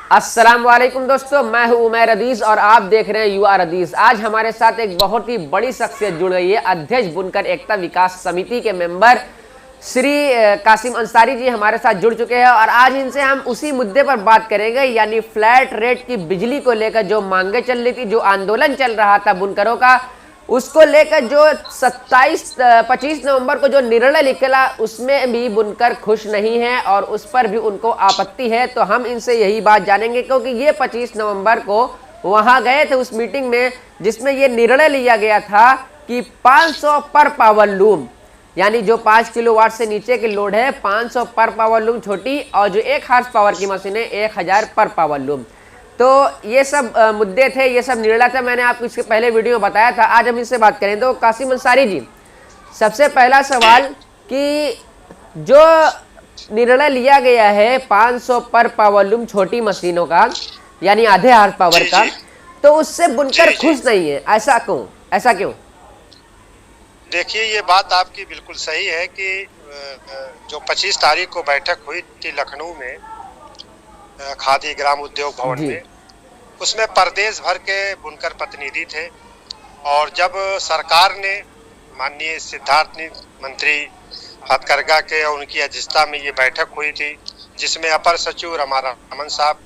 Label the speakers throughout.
Speaker 1: अस्सलाम वालेकुम दोस्तों, मैं हूं उमैर अदीस और आप देख रहे हैं यू आर अदीस। आज हमारे साथ एक बहुत ही बड़ी शख्सियत जुड़ गई है। अध्यक्ष बुनकर एकता विकास समिति के मेंबर श्री कासिम अंसारी जी हमारे साथ जुड़ चुके हैं और आज इनसे हम उसी मुद्दे पर बात करेंगे, यानी फ्लैट रेट की बिजली को लेकर जो मांगे चल रही थी, जो आंदोलन चल रहा था बुनकरों का, उसको लेकर जो 25 नवंबर को जो निर्णय निकला उसमें भी बुनकर खुश नहीं है और उस पर भी उनको आपत्ति है। तो हम इनसे यही बात जानेंगे, क्योंकि ये 25 नवंबर को वहां गए थे उस मीटिंग में जिसमें ये निर्णय लिया गया था कि 500 पर पावर लूम, यानी जो 5 किलोवाट से नीचे की लोड है 500 पर पावर लूम छोटी, और जो 1 हार्स पावर की मशीन है 1000 पर पावर लूम। तो ये सब मुद्दे थे, ये सब निर्णय था। मैंने आपको इसके पहले वीडियो में बताया था। आज हम इससे बात करें। तो कासिम अंसारी जी, सबसे पहला सवाल कि जो निर्णय लिया गया है 500 पर पावर लूम छोटी मशीनों का, यानी आधे हार्स पावर का, तो उससे बुनकर खुश नहीं है, ऐसा क्यों? ऐसा क्यों?
Speaker 2: देखिए, ये बात आपकी बिल्कुल सही है कि जो 25 तारीख को बैठक हुई थी लखनऊ में खादी ग्राम उद्योग भवन में, उसमें प्रदेश भर के बुनकर प्रतिनिधि थे। और जब सरकार ने माननीय सिद्धार्थ मंत्री हथकरघा के और उनकी अध्यक्षता में ये बैठक हुई थी, जिसमें अपर सचिव रमन साहब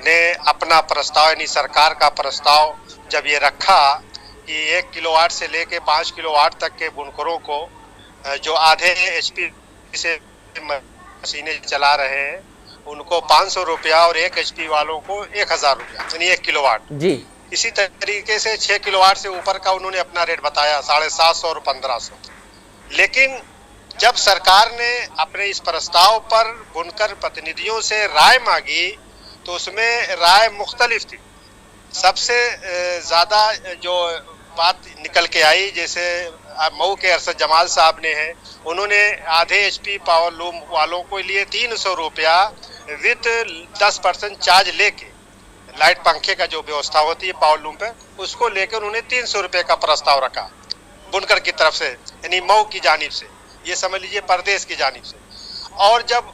Speaker 2: ने अपना प्रस्ताव, यानी सरकार का प्रस्ताव जब ये रखा कि 1 किलोवाट से लेके 5 किलोवाट तक के बुनकरों को जो आधे HP से मशीनें चला रहे हैं उनको 500 रुपया और 1 HP वालों को 1000 रुपया, यानी 1 किलोवाट जी। इसी तरीके से 6 किलोवाट से ऊपर का उन्होंने अपना रेट बताया 750 और 1500। लेकिन जब सरकार ने अपने इस प्रस्ताव पर बुनकर प्रतिनिधियों से राय मांगी तो उसमें राय मुख्तलिफ थी। सबसे ज्यादा जो बात निकल के आई, जैसे मऊ के अरशद जमाल साहब ने है, उन्होंने आधे HP पावर लूम वालों को लिए 300 रुपया विद 10% चार्ज लेके, लाइट पंखे का जो व्यवस्था होती है पावर लूम पे, उसको लेकर उन्होंने 300 रुपये का प्रस्ताव रखा बुनकर की तरफ से, यानी मऊ की जानिब से, ये समझ लीजिए प्रदेश की जानिब से। और जब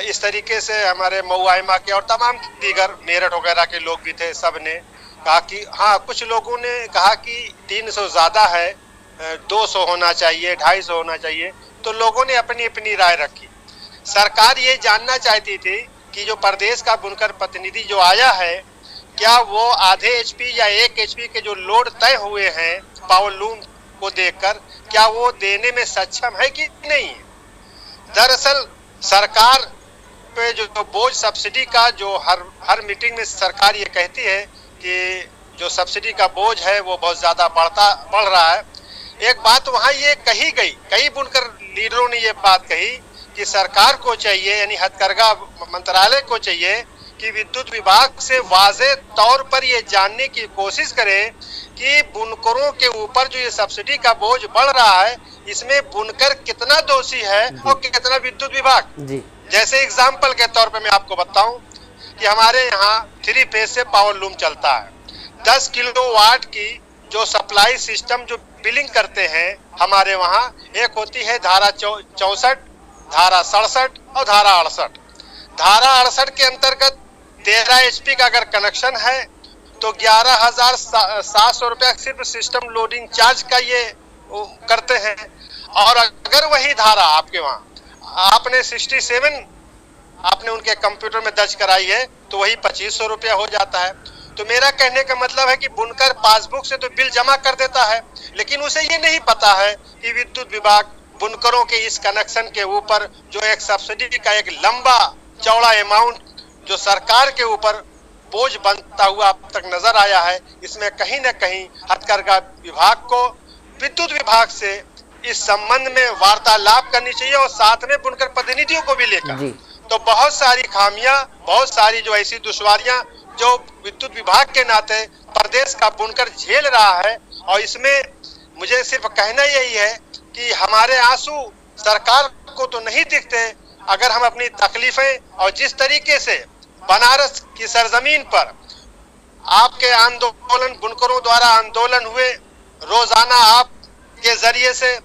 Speaker 2: इस तरीके से हमारे मऊ आइमा के और तमाम दीगर मेरठ वगैरह के लोग भी थे, सब ने कहा कि हाँ, कुछ लोगों ने कहा कि 300 ज़्यादा है, 200 होना चाहिए, 250 होना चाहिए। तो लोगों ने अपनी अपनी राय रखी। सरकार ये जानना चाहती थी कि जो प्रदेश का बुनकर प्रतिनिधि जो आया है, क्या वो आधे HP या 1 HP के जो लोड तय हुए हैं पावर लूम को देखकर, क्या वो देने में सक्षम है कि नहीं। दरअसल सरकार पे जो बोझ सब्सिडी का, जो हर मीटिंग में सरकार ये कहती है कि जो सब्सिडी का बोझ है वो बहुत ज्यादा बढ़ रहा है। एक बात वहाँ ये कही गई, कई बुनकर लीडरों ने ये बात कही कि सरकार को चाहिए, यानी हथकरघा मंत्रालय को चाहिए कि विद्युत विभाग से वाज़ेह तौर पर ये जानने की कोशिश करे कि बुनकरों के ऊपर जो ये सब्सिडी का बोझ बढ़ रहा है, इसमें बुनकर कितना दोषी है और कितना विद्युत विभाग जी। जैसे एग्जाम्पल के तौर पे मैं आपको बताऊं कि हमारे यहाँ 3 फेज से पावर लूम चलता है। 10 किलोवाट की जो सप्लाई सिस्टम जो बिलिंग करते हैं हमारे वहाँ, एक होती है धारा 64, धारा 67 और धारा 68। धारा 68 के अंतर्गत 13 HP का अगर कनेक्शन है तो 11,700 रुपया सिर्फ सिस्टम लोडिंग चार्ज का ये करते हैं। और अगर वही धारा आपके वहाँ आपने 67 आपने उनके कंप्यूटर में दर्ज कराई है तो वही 2500 रुपया हो जाता है। तो मेरा कहने का मतलब है कि बुनकर पासबुक से तो बिल जमा कर देता है, लेकिन उसे ये नहीं पता है कि विद्युत विभाग बुनकरों के इस कनेक्शन के ऊपर जो एक सब्सिडी का एक लंबा चौड़ा अमाउंट जो सरकार के ऊपर बोझ बनता हुआ अब तक नजर आया है, इसमें कहीं न कहीं हथकरघा विभाग को विद्युत विभाग से इस संबंध में वार्तालाप करनी चाहिए और साथ में बुनकर प्रतिनिधियों को भी लेकर। तो बहुत सारी खामियां, बहुत सारी जो ऐसी दुश्वारियां जो विद्युत विभाग के नाते प्रदेश का बुनकर झेल रहा है, और इसमें मुझे सिर्फ कहना यही है कि हमारे आंसू सरकार को तो नहीं दिखते। अगर हम अपनी तकलीफें और जिस तरीके से बनारस की सरजमीन पर आपके आंदोलन, बुनकरों द्वारा आंदोलन हुए, रोजाना आपके जरिए से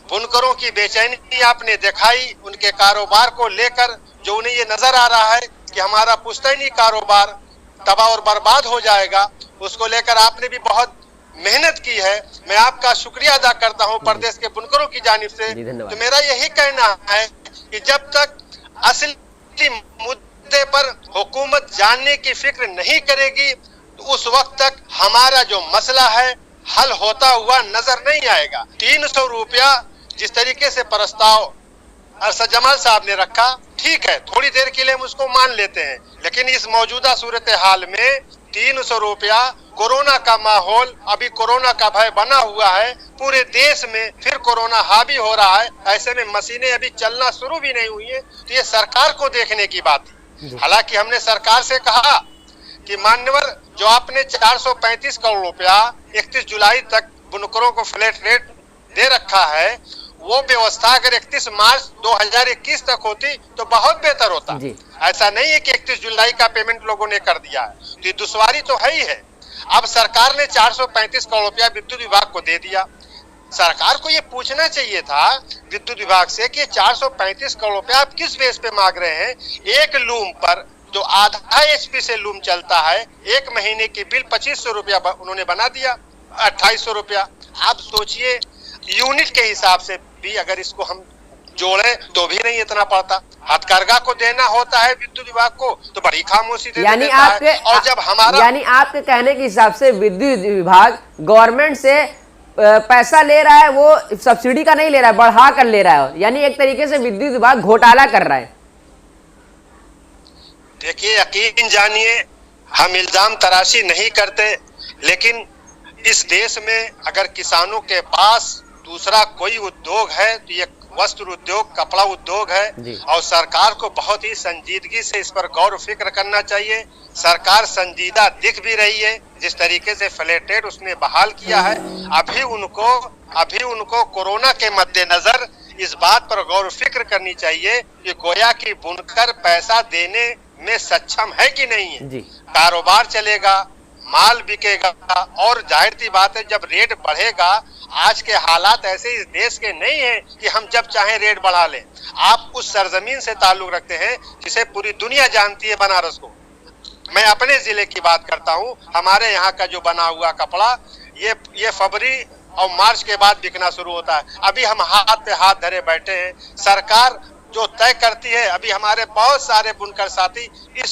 Speaker 2: बुनकरों की बेचैनी आपने दिखाई, उनके कारोबार को लेकर जो उन्हें ये नजर आ रहा है कि हमारा पुश्तैनी कारोबार तबाह और बर्बाद हो जाएगा, उसको लेकर आपने भी बहुत मेहनत की है। मैं आपका शुक्रिया अदा करता हूं प्रदेश के बुनकरों की जानिब से। तो मेरा यही कहना है कि जब तक असली मुद्दे पर हुकूमत जानने की फिक्र नहीं करेगी तो उस वक्त तक हमारा जो मसला है हल होता हुआ नजर नहीं आएगा। 300 रुपया जिस तरीके से प्रस्ताव अरशद जमाल साहब ने रखा, ठीक है, थोड़ी देर के लिए हम उसको मान लेते हैं, लेकिन इस मौजूदा सूरत हाल में 300 रुपया, कोरोना का माहौल, अभी कोरोना का भय बना हुआ है पूरे देश में, फिर कोरोना हावी हो रहा है, ऐसे में मशीनें अभी चलना शुरू भी नहीं हुई है, तो ये सरकार को देखने की बात है। हालांकि हमने सरकार से कहा कि मान्यवर, जो आपने 435 करोड़ रुपया 31 जुलाई तक बुनकरों को फ्लैट रेट दे रखा है, वो व्यवस्था अगर 31 मार्च 2021 तक होती तो बहुत बेहतर होता। ऐसा नहीं है कि 31 जुलाई का पेमेंट लोगों ने कर दिया है, तो ये दुश्वारी तो है ही है। अब सरकार ने 435 करोड़ रुपया विद्युत विभाग को दे दिया। सरकार को ये पूछना चाहिए था विद्युत विभाग से कि 435 करोड़ रुपया आप किस बेस पे मांग रहे हैं। एक लूम पर जो आधा HP से लूम चलता है, एक महीने की बिल 2500 रुपया उन्होंने बना दिया, 2800 रुपया। आप सोचिए, यूनिट के हिसाब से भी अगर इसको हम जोड़े तो भी नहीं इतना पड़ता। हथकरघा को देना होता है विद्युत विभाग को तो बड़ी खामोशी दे देता है। और जब हमारा
Speaker 1: आपके कहने के हिसाब से विद्युत विभाग गवर्नमेंट से पैसा ले रहा है, वो सब्सिडी का नहीं ले रहा है, बढ़ा कर ले रहा है, यानी एक तरीके से विद्युत विभाग घोटाला कर रहा है।
Speaker 2: देखिए, यकीन जानिए, हम इल्जाम तराशी नहीं करते, लेकिन इस देश में अगर किसानों के पास दूसरा कोई उद्योग है तो ये वस्त्र उद्योग, कपड़ा उद्योग है, और सरकार को बहुत ही संजीदगी से इस पर गौर फिक्र करना चाहिए। सरकार संजीदा दिख भी रही है, जिस तरीके से फ्लैट रेट उसने बहाल किया है। अभी उनको कोरोना के मद्देनजर इस बात पर गौर फिक्र करनी चाहिए कि गोया की बुनकर पैसा देने में सक्षम है कि नहीं है। कारोबार चलेगा, माल बिकेगा, और जाहिर सी बात है जब रेट बढ़ेगा, आज के हालात ऐसे इस देश के नहीं है कि हम जब चाहें रेट बढ़ा लें। आप उस सरजमीन से ताल्लुक रखते हैं जिसे पूरी दुनिया जानती है, बनारस को। मैं अपने जिले की बात करता हूं, हमारे यहाँ का जो बना हुआ कपड़ा ये फरवरी और मार्च के बाद बिकना शुरू होता है। अभी हम हाथ पे हाथ धरे बैठे हैं, सरकार जो तय करती है। अभी हमारे बहुत सारे बुनकर साथी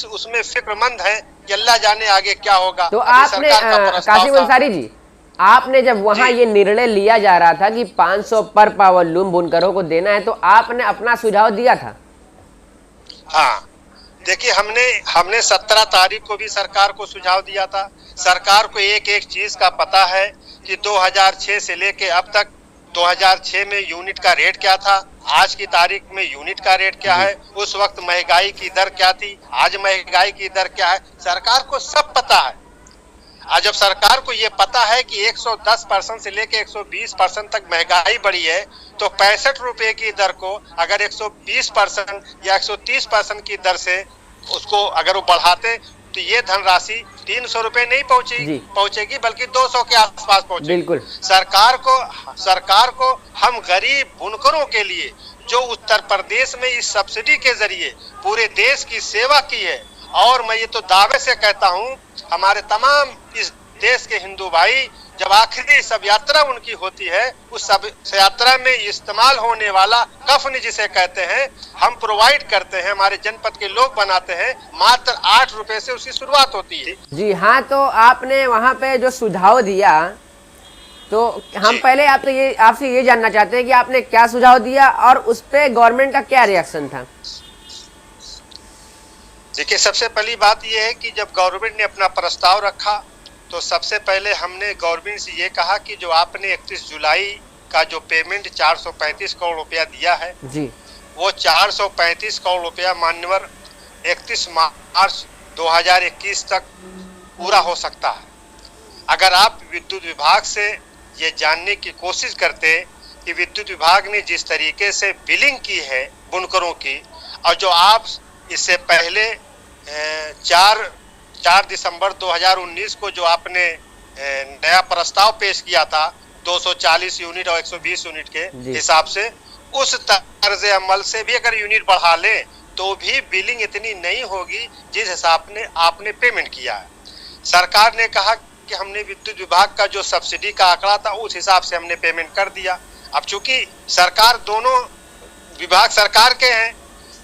Speaker 2: उसमें फिक्रमंद हैं कि अल्लाह जाने आगे क्या होगा।
Speaker 1: तो आपने कासिम अंसारी जी, आपने जब वहां ये निर्णय लिया जा रहा था कि 500 पर पावर लूम बुनकरों को देना है, तो आपने अपना सुझाव दिया था?
Speaker 2: हाँ, देखिए, हमने 17 तारीख को भी सरकार को सुझाव दिया था। सरकार को एक एक चीज का पता है कि 2006 से लेके अब तक 2006 में यूनिट का रेट क्या था, आज की तारीख में यूनिट का रेट क्या है, उस वक्त महंगाई की दर क्या थी, आज महंगाई की दर क्या है, सरकार को सब पता है। आज जब सरकार को ये पता है कि 110% से लेके 120% तक महंगाई बढ़ी है, तो 65 रुपए की दर को अगर 120% या 130% की दर से उसको अगर वो बढ़ाते तो ये धनराशि 300 रुपए नहीं पहुंचेगी बल्कि 200 के आसपास पहुंचेगी।
Speaker 1: बिल्कुल।
Speaker 2: सरकार को हम गरीब बुनकरों के लिए जो उत्तर प्रदेश में इस सब्सिडी के जरिए पूरे देश की सेवा की है, और मैं ये तो दावे से कहता हूँ, हमारे तमाम इस देश के हिंदू भाई जब आखिरी शब यात्रा उनकी होती है, उस शब यात्रा में इस्तेमाल होने वाला कफन जिसे कहते हैं, हम प्रोवाइड करते हैं, हमारे जनपद के लोग बनाते हैं, मात्र 8 रुपए से उसकी शुरुआत होती है।
Speaker 1: जी हाँ, तो आपने वहाँ पे जो सुझाव दिया, तो हम पहले आपसे ये जानना चाहते हैं कि आपने क्या सुझाव दिया और उस पे गवर्नमेंट का क्या रिएक्शन था?
Speaker 2: देखिए, सबसे पहली बात यह है कि जब गवर्नमेंट ने अपना प्रस्ताव रखा तो सबसे पहले हमने गवर्नमेंट से ये कहा कि जो आपने 31 जुलाई का जो पेमेंट 435 करोड़ रुपया दिया है
Speaker 1: जी,
Speaker 2: वो 435 करोड़ रुपया मान्यवर 31 मार्च 2021 तक पूरा हो सकता है। अगर आप विद्युत विभाग से ये जानने की कोशिश करते कि विद्युत विभाग ने जिस तरीके से बिलिंग की है बुनकरों की, और जो आप इससे पहले 4 दिसंबर 2019 को जो आपने नया प्रस्ताव पेश किया था 240 यूनिट और 120 यूनिट के हिसाब से, उस तर्ज अमल से भी अगर यूनिट बढ़ा लें तो भी बिलिंग इतनी नहीं होगी जिस हिसाब ने आपने पेमेंट किया है। सरकार ने कहा कि हमने विद्युत विभाग का जो सब्सिडी का आंकड़ा था उस हिसाब से हमने पेमेंट कर दिया। अब चूंकि सरकार, दोनों विभाग सरकार के हैं,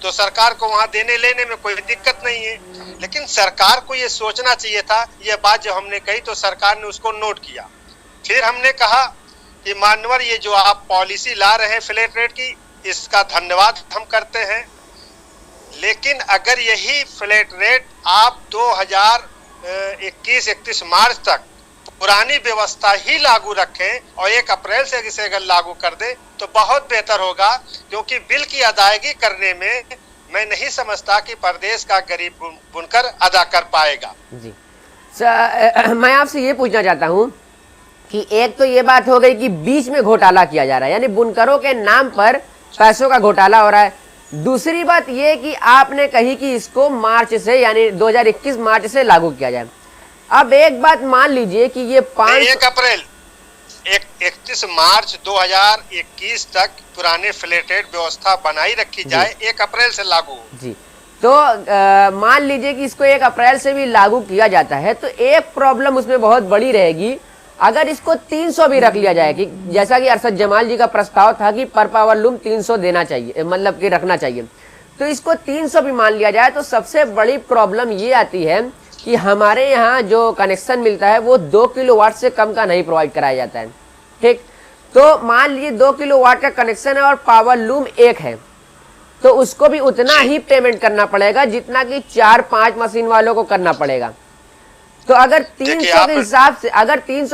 Speaker 2: तो सरकार को वहां देने लेने में कोई दिक्कत नहीं है, लेकिन सरकार को ये सोचना चाहिए था। ये बात जब हमने कही तो सरकार ने उसको नोट किया। फिर हमने कहा कि मान्यवर, ये जो आप पॉलिसी ला रहे हैं फ्लैट रेट की, इसका धन्यवाद हम करते हैं, लेकिन अगर यही फ्लैट रेट आप 2021-31 मार्च तक पुरानी व्यवस्था ही लागू रखें और 1 अप्रैल से इसे अगर लागू कर दे तो बहुत बेहतर होगा, क्योंकि बिल की अदायगी करने में मैं नहीं समझता कि प्रदेश का गरीब बुनकर अदा कर पाएगा।
Speaker 1: जी मैं आपसे ये पूछना चाहता हूँ कि एक तो ये बात हो गई कि बीच में घोटाला किया जा रहा है, यानी बुनकरों के नाम पर पैसों का घोटाला हो रहा है। दूसरी बात ये कि आपने कही कि इसको मार्च से, यानी 2021 मार्च से लागू किया जाए। अब एक बात मान लीजिए कि ये
Speaker 2: 1 अप्रैल 31 मार्च 2021 तक पुराने फ्लैट रेट व्यवस्था बनाई रखी जाए, 1 अप्रैल से लागू हो।
Speaker 1: जी, तो मान लीजिए कि इसको 1 अप्रैल से भी लागू किया जाता है, तो एक प्रॉब्लम उसमें बहुत बड़ी रहेगी। अगर इसको 300 भी रख लिया जाए, कि जैसा कि अरशद जमाल जी का प्रस्ताव था कि पर पावर लूम 300 देना चाहिए, मतलब कि रखना चाहिए, तो इसको 300 भी मान लिया जाए तो सबसे बड़ी प्रॉब्लम ये आती है कि हमारे यहाँ जो कनेक्शन मिलता है वो 2 किलोवाट से कम का नहीं प्रोवाइड कराया जाता है। ठीक, तो मान लीजिए 2 किलोवाट का कनेक्शन है और पावर लूम 1 है, तो उसको भी उतना ही पेमेंट करना पड़ेगा जितना कि 4-5 मशीन वालों को करना पड़ेगा। तो अगर 300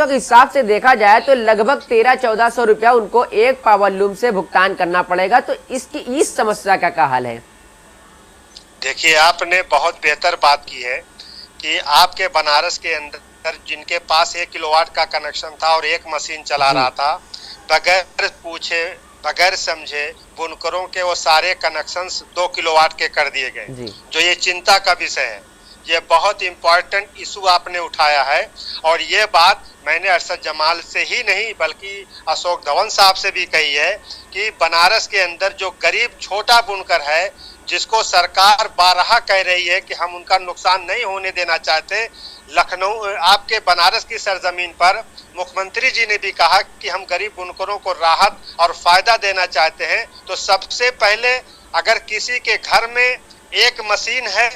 Speaker 1: के हिसाब से देखा जाए तो लगभग 1300-1400 रुपया उनको एक पावर लूम से भुगतान करना पड़ेगा। तो इस समस्या का क्या हाल है?
Speaker 2: देखिए, आपने बहुत बेहतर बात की है कि आपके बनारस के अंदर जिनके पास 1 किलोवाट का कनेक्शन था और एक मशीन चला रहा था, बगैर पूछे बगैर समझे बुनकरों के वो सारे कनेक्शंस 2 किलोवाट के कर दिए गए, जो ये चिंता का विषय है। ये बहुत इंपॉर्टेंट इशू आपने उठाया है, और ये बात मैंने अरशद जमाल से ही नहीं बल्कि अशोक धवन साहब से भी कही है कि बनारस के अंदर जो गरीब छोटा बुनकर है, जिसको सरकार बारहा कह रही है कि हम उनका नुकसान नहीं होने देना चाहते, लखनऊ आपके बनारस की सरजमीन पर मुख्यमंत्री जी ने भी कहा कि हम गरीब बुनकरों को राहत और फायदा देना चाहते हैं। तो सबसे पहले अगर किसी के घर में एक मशीन है,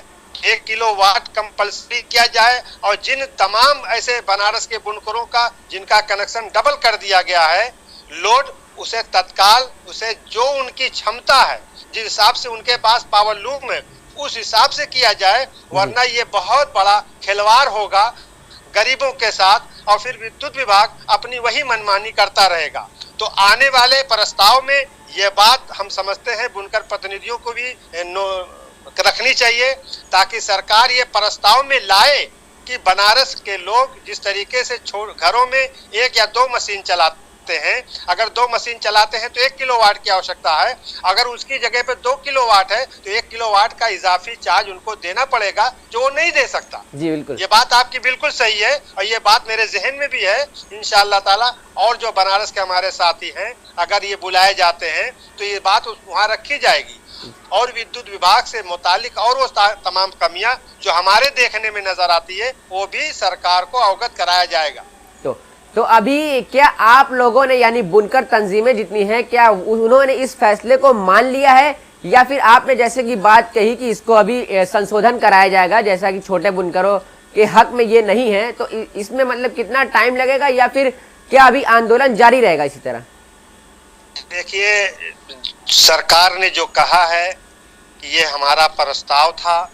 Speaker 2: 1 किलोवाट कंपल्सरी किया जाए, और जिन तमाम ऐसे बनारस के बुनकरों का जिनका कनेक्शन डबल कर दिया गया है लोड, उसे तत्काल उसे जो उनकी क्षमता है, जिस हिसाब से उनके पास पावर लूम है, उस हिसाब से किया जाए, वरना ये बहुत बड़ा खिलवाड़ होगा गरीबों के साथ, और फिर विद्युत विभाग अपनी वही मनमानी करता रहेगा। तो आने वाले प्रस्ताव में ये बात हम समझते हैं बुनकर प्रतिनिधियों को भी रखनी चाहिए, ताकि सरकार ये प्रस्ताव में लाए कि बनारस के लोग जिस तरीके से घरों में 1 या 2 मशीन चलाते हैं, अगर 2 मशीन चलाते हैं तो 1 किलोवाट की आवश्यकता है, अगर उसकी जगह पे 2 किलोवाट है तो 1 किलोवाट का इजाफी चार्ज उनको देना पड़ेगा, जो वो नहीं दे सकता।
Speaker 1: जी बिल्कुल, ये
Speaker 2: बात आपकी बिल्कुल सही है, और ये बात मेरे जहन में भी है। इंशाअल्लाह ताला और जो बनारस के हमारे साथी हैं, अगर ये बुलाए जाते हैं तो ये बात वहाँ रखी जाएगी, और विद्युत विभाग से मुतालिक और वो तमाम कमियां जो हमारे देखने में नजर आती है वो भी सरकार को अवगत कराया जाएगा।
Speaker 1: तो अभी क्या आप लोगों ने, यानी बुनकर तंजीमें जितनी हैं, क्या उन्होंने इस फैसले को मान लिया है, या फिर आपने जैसे कि बात कही कि इसको अभी संशोधन कराया जाएगा, जैसा कि छोटे बुनकरों के हक में ये नहीं है, तो इसमें मतलब कितना टाइम लगेगा, या फिर क्या अभी आंदोलन जारी रहेगा इसी तरह?
Speaker 2: देखिए, सरकार ने जो कहा है कि ये हमारा प्रस्ताव था,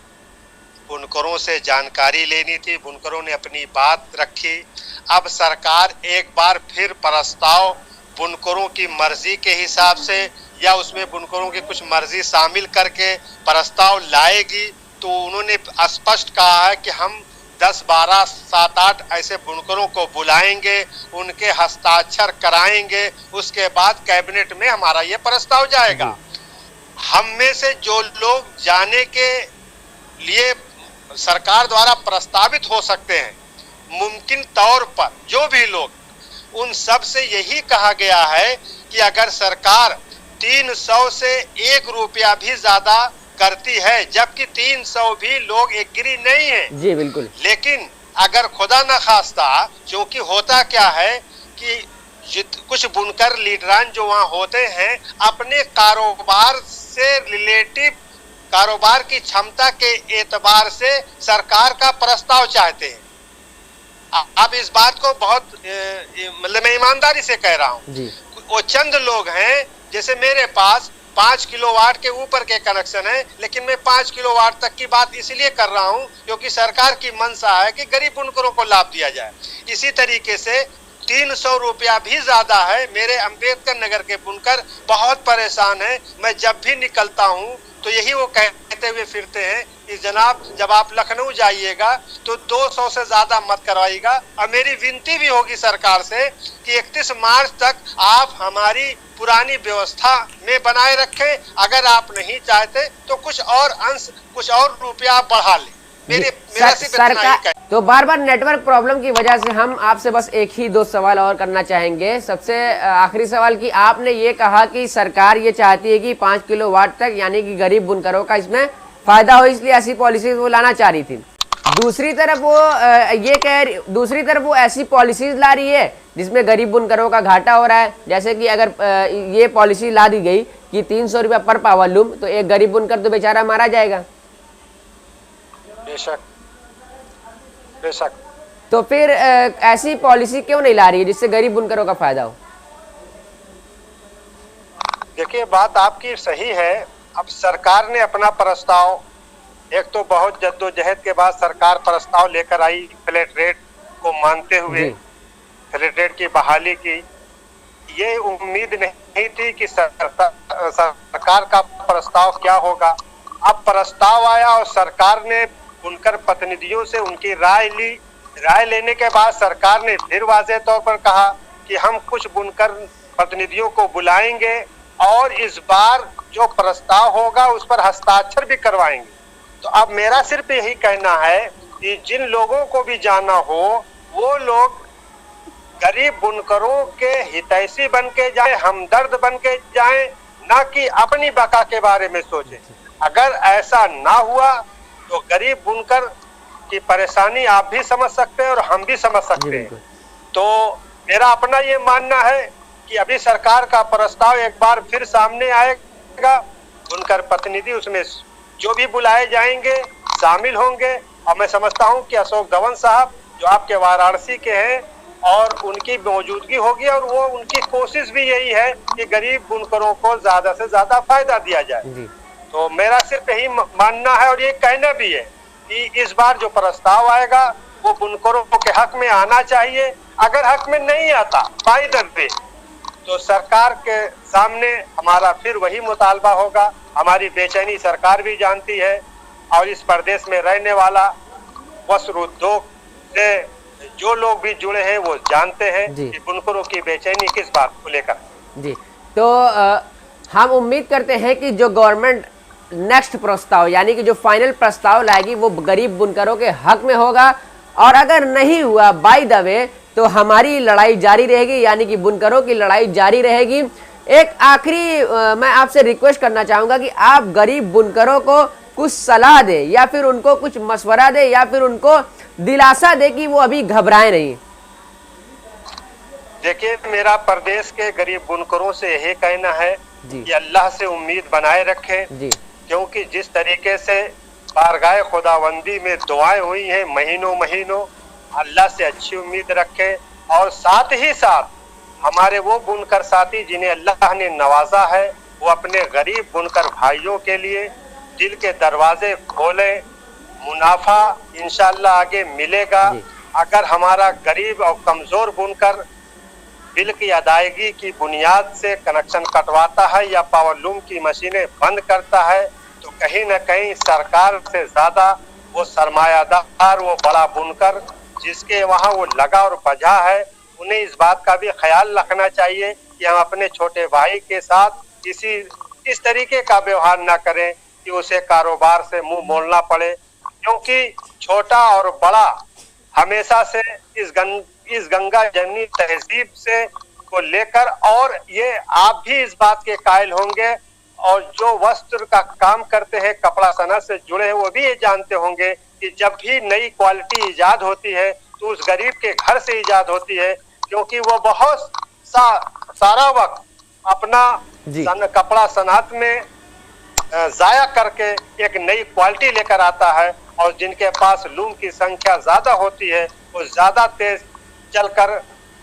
Speaker 2: बुनकरों से जानकारी लेनी थी, बुनकरों ने अपनी बात रखी। अब सरकार एक बार फिर प्रस्ताव बुनकरों की मर्जी के हिसाब से या उसमें बुनकरों की कुछ मर्जी शामिल करके प्रस्ताव लाएगी, तो उन्होंने स्पष्ट कहा है कि हम 10, 12, 7, 8 ऐसे बुनकरों को बुलाएंगे, उनके हस्ताक्षर कराएंगे, उसके बाद कैबिनेट में हमारा ये प्रस्ताव जाएगा। हम में से जो लोग जाने के लिए सरकार द्वारा प्रस्तावित हो सकते हैं, मुमकिन तौर पर जो भी लोग, उन सब से यही कहा गया है कि अगर सरकार 300 से 1 रुपया भी ज्यादा करती है, जबकि 300 भी लोग एग्री नहीं है।
Speaker 1: जी बिल्कुल।
Speaker 2: लेकिन अगर खुदा न खास्ता, क्योंकि होता क्या है कि कुछ बुनकर लीडरान जो वहाँ होते हैं अपने कारोबार से रिलेटिव, कारोबार की क्षमता के एतबार से सरकार का प्रस्ताव चाहते हैं। अब इस बात को बहुत मतलब मैं ईमानदारी से कह रहा हूँ, वो चंद लोग हैं, जैसे मेरे पास 5 किलोवाट के ऊपर के कनेक्शन है, लेकिन मैं 5 किलोवाट तक की बात इसलिए कर रहा हूँ क्योंकि सरकार की मंशा है कि गरीब बुनकरों को लाभ दिया जाए। इसी तरीके से 300 रुपया भी ज्यादा है। मेरे अंबेडकर नगर के बुनकर बहुत परेशान है। मैं जब भी निकलता हूँ तो यही वो कहते हुए फिरते हैं कि जनाब जब आप लखनऊ जाइएगा तो 200 से ज्यादा मत करवाइएगा। और मेरी विनती भी होगी सरकार से कि 31 मार्च तक आप हमारी पुरानी व्यवस्था में बनाए रखें। अगर आप नहीं चाहते तो कुछ और अंश, कुछ और रुपया बढ़ा लें। मेरा सिर्फ इतना ही कहना।
Speaker 1: तो बार बार नेटवर्क प्रॉब्लम की वजह से हम आपसे बस एक ही दो सवाल और करना चाहेंगे। सबसे आखिरी सवाल कि आपने ये कहा कि सरकार ये चाहती है कि 5 किलोवाट तक यानी कि गरीब बुनकरों का इसमें फायदा हो, इसलिए ऐसी पॉलिसी वो लाना चाह रही थी। दूसरी तरफ वो ऐसी पॉलिसीज ला रही है जिसमें गरीब बुनकरों का घाटा हो रहा है। जैसे कि अगर ये पॉलिसी ला दी गई कि 300 रुपया पर पावर लूम, तो एक गरीब बुनकर तो बेचारा मारा जाएगा।
Speaker 2: बेशक बेशक।
Speaker 1: तो फिर ऐसी पॉलिसी क्यों नहीं ला रही है जिससे गरीब बुनकरों का फायदा हो?
Speaker 2: देखिए बात आपकी सही है। अब सरकार ने अपना प्रस्ताव, एक तो बहुत जद्दोजहद के बाद सरकार प्रस्ताव लेकर आई फ्लैट रेट को मानते हुए फ्लैट रेट की बहाली की। ये उम्मीद नहीं थी कि सरकार का प्रस्ताव क्या होगा। अब प्रस्ताव आया और सरकार ने बुनकर प्रतिनिधियों से उनकी राय ली। राय लेने के बाद सरकार ने फिर वाज़ेह तौर पर कहा कि हम कुछ बुनकर प्रतिनिधियों को बुलाएंगे और इस बार जो प्रस्ताव होगा उस पर हस्ताक्षर भी करवाएंगे। तो अब मेरा सिर्फ यही कहना है कि जिन लोगों को भी जाना हो वो लोग गरीब बुनकरों के हितैषी बन के जाए, हमदर्द बन के जाए, ना कि अपनी बका के बारे में सोचें। अगर ऐसा ना हुआ तो गरीब बुनकर की परेशानी आप भी समझ सकते हैं और हम भी समझ सकते हैं। तो मेरा अपना ये मानना है कि अभी सरकार का प्रस्ताव एक बार फिर सामने आएगा, बुनकर प्रतिनिधि उसमें जो भी बुलाए जाएंगे शामिल होंगे। और मैं समझता हूं कि अशोक धवन साहब जो आपके वाराणसी के हैं और उनकी मौजूदगी होगी और वो उनकी कोशिश भी यही है कि गरीब बुनकरों को ज्यादा से ज्यादा फायदा दिया जाए। तो मेरा सिर्फ यही मानना है और ये कहना भी है कि इस बार जो प्रस्ताव आएगा वो बुनकरों के हक में आना चाहिए। अगर हक में नहीं आता बाय द वे तो सरकार के सामने हमारा फिर वही मुतालबा होगा। हमारी बेचैनी सरकार भी जानती है और इस प्रदेश में रहने वाला वस्त्र उद्योग से जो लोग भी जुड़े हैं वो जानते हैं कि बुनकरों की बेचैनी किस बात को लेकर।
Speaker 1: जी तो हम उम्मीद करते हैं कि जो गवर्नमेंट नेक्स्ट प्रस्ताव यानी कि जो फाइनल प्रस्ताव लाएगी वो गरीब बुनकरों के हक में होगा। और अगर नहीं हुआ बाय द वे तो हमारी लड़ाई जारी रहेगी, यानी कि बुनकरों की लड़ाई जारी रहेगी। एक आखिरी मैं आपसे रिक्वेस्ट करना चाहूंगा कि आप गरीब बुनकरों को कुछ सलाह दे या फिर उनको कुछ मशवरा दे या फिर उनको दिलासा दे कि वो अभी घबराए नहीं।
Speaker 2: देखिए मेरा प्रदेश के गरीब बुनकरों से यही कहना है कि अल्लाह से उम्मीद बनाए रखें, क्योंकि जिस तरीके से बारगाह खुदावंदी में दुआएं हुई हैं महीनों महीनों, अल्लाह से अच्छी उम्मीद रखें। और साथ ही साथ हमारे वो बुनकर साथी जिन्हें अल्लाह ने नवाजा है वो अपने गरीब बुनकर भाइयों के लिए दिल के दरवाजे खोले। मुनाफा इंशाअल्लाह आगे मिलेगा। अगर हमारा गरीब और कमजोर बुनकर बिल की अदायगी की बुनियाद से कनेक्शन कटवाता है या पावर लूम की मशीनें बंद करता है तो कहीं न कहीं सरकार से ज्यादा वो सरमायादार, वो बड़ा बुनकर जिसके वहाँ वो लगा और बजा है, उन्हें इस बात का भी ख्याल रखना चाहिए कि हम अपने छोटे भाई के साथ इस तरीके का व्यवहार ना करें कि उसे कारोबार से मुंह मोड़ना पड़े। क्योंकि छोटा और बड़ा हमेशा से इस गंगा जमनी तहजीब से को लेकर, और ये आप भी इस बात के कायल होंगे, और जो वस्त्र का काम करते हैं, कपड़ा सनत से जुड़े हैं, वो भी ये जानते होंगे कि जब भी नई क्वालिटी इजाद होती है तो उस गरीब के घर से इजाद होती है, क्योंकि वो बहुत सारा वक्त अपना कपड़ा सनत में जाया करके एक नई क्वालिटी लेकर आता है, और जिनके पास लूम की संख्या ज्यादा होती है वो ज्यादा तेज चलकर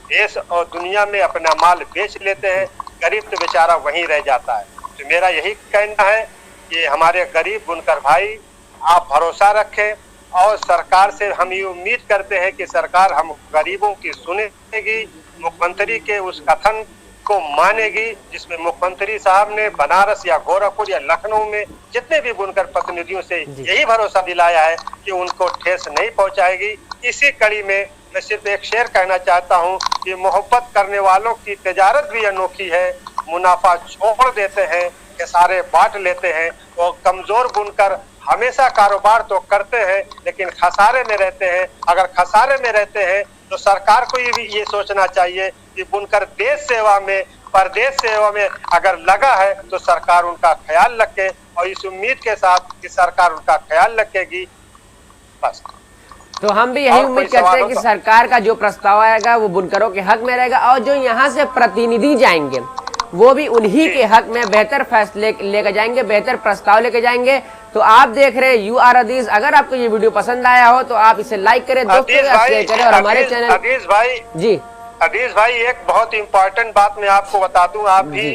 Speaker 2: देश और दुनिया में अपना माल बेच लेते हैं। गरीब तो बेचारा वहीं रह जाता है। तो मेरा यही कहना है कि हमारे गरीब बुनकर भाई, आप भरोसा रखें, और सरकार से हम ये उम्मीद करते हैं कि सरकार हम गरीबों की सुनेगी, मुख्यमंत्री के उस कथन को मानेगी जिसमें मुख्यमंत्री साहब ने बनारस या गोरखपुर या लखनऊ में जितने भी बुनकर प्रतिनिधियों से यही भरोसा दिलाया है कि उनको ठेस नहीं पहुंचाएगी। इसी कड़ी में मैं सिर्फ एक शेर कहना चाहता हूं कि मोहब्बत करने वालों की तिजारत भी अनोखी है, मुनाफा छोड़ देते हैं, सारे बांट लेते हैं। वो कमजोर बुनकर हमेशा कारोबार तो करते हैं लेकिन खसारे में रहते हैं। अगर खसारे में रहते हैं तो सरकार को ये सोचना चाहिए कि बुनकर देश सेवा में, परदेश सेवा में अगर लगा है तो सरकार उनका ख्याल रखे, और इस उम्मीद के साथ कि सरकार उनका ख्याल रखेगी। बस
Speaker 1: तो हम भी यही उम्मीद करते हैं कि सरकार का जो प्रस्ताव आएगा वो बुनकरों के हक में रहेगा, और जो यहाँ से प्रतिनिधि जाएंगे वो भी उन्हीं के हक में बेहतर फैसले लेकर जाएंगे, बेहतर प्रस्ताव लेकर जाएंगे। तो आप देख रहे हैं यू आर हदीस। अगर आपको ये वीडियो पसंद आया हो तो आप इसे लाइक करें, दोस्तों के साथ शेयर करें, और हमारे चैनल
Speaker 2: हदीस भाई एक बहुत इंपॉर्टेंट बात मैं आपको बता दूं, आप भी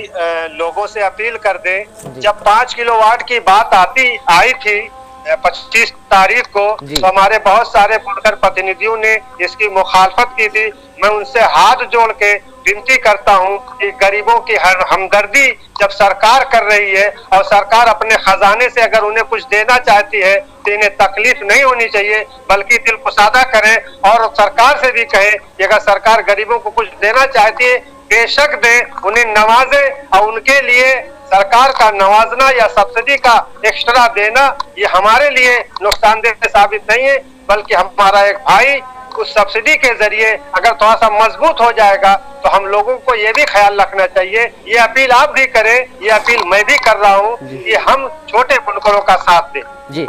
Speaker 2: लोगों से अपील कर दें। जब 5 किलोवाट की बात आई थी 25 तारीख को, तो हमारे बहुत सारे बुनकर प्रतिनिधियों ने इसकी मुखालफत की थी। मैं उनसे हाथ जोड़ के विनती करता हूं कि गरीबों की हमदर्दी जब सरकार कर रही है और सरकार अपने खजाने से अगर उन्हें कुछ देना चाहती है तो इन्हें तकलीफ नहीं होनी चाहिए, बल्कि दिल कुसादा करें, और सरकार से भी कहें कि अगर सरकार गरीबों को कुछ देना चाहती है बेशक दे, उन्हें नवाजे, और उनके लिए सरकार का नवाजना या सब्सिडी का एक्स्ट्रा देना ये हमारे लिए नुकसानदेह साबित नहीं है, बल्कि हमारा एक भाई उस सब्सिडी के जरिए अगर थोड़ा सा मजबूत हो जाएगा तो हम लोगों को ये भी ख्याल रखना चाहिए। ये अपील आप भी करें, ये अपील मैं भी कर रहा हूँ कि हम छोटे बुनकरों का साथ दें।
Speaker 1: जी,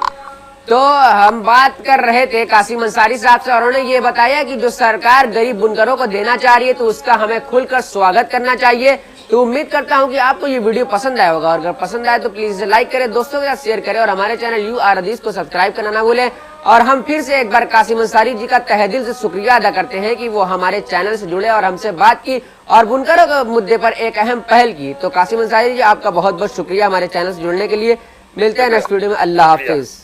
Speaker 1: तो हम बात कर रहे थे कासिम अंसारी साहब से, और उन्होंने ये बताया कि जो सरकार गरीब बुनकरों को देना चाह रही है तो उसका हमें खुलकर स्वागत करना चाहिए। तो उम्मीद करता हूं कि आपको ये वीडियो पसंद आया होगा, और अगर पसंद आए तो प्लीज इसे लाइक करें, दोस्तों के साथ शेयर करें, और हमारे चैनल यू आर हदीस को सब्सक्राइब करना ना भूलें। और हम फिर से एक बार कासिम अंसारी जी का तहे दिल से शुक्रिया अदा करते हैं कि वो हमारे चैनल से जुड़े और हमसे बात की और बुनकरों के मुद्दे पर एक अहम पहल की। तो कासिम अंसारी जी, आपका बहुत बहुत शुक्रिया हमारे चैनल से जुड़ने के लिए। मिलते हैं नेक्स्ट वीडियो में। अल्लाह हाफिज।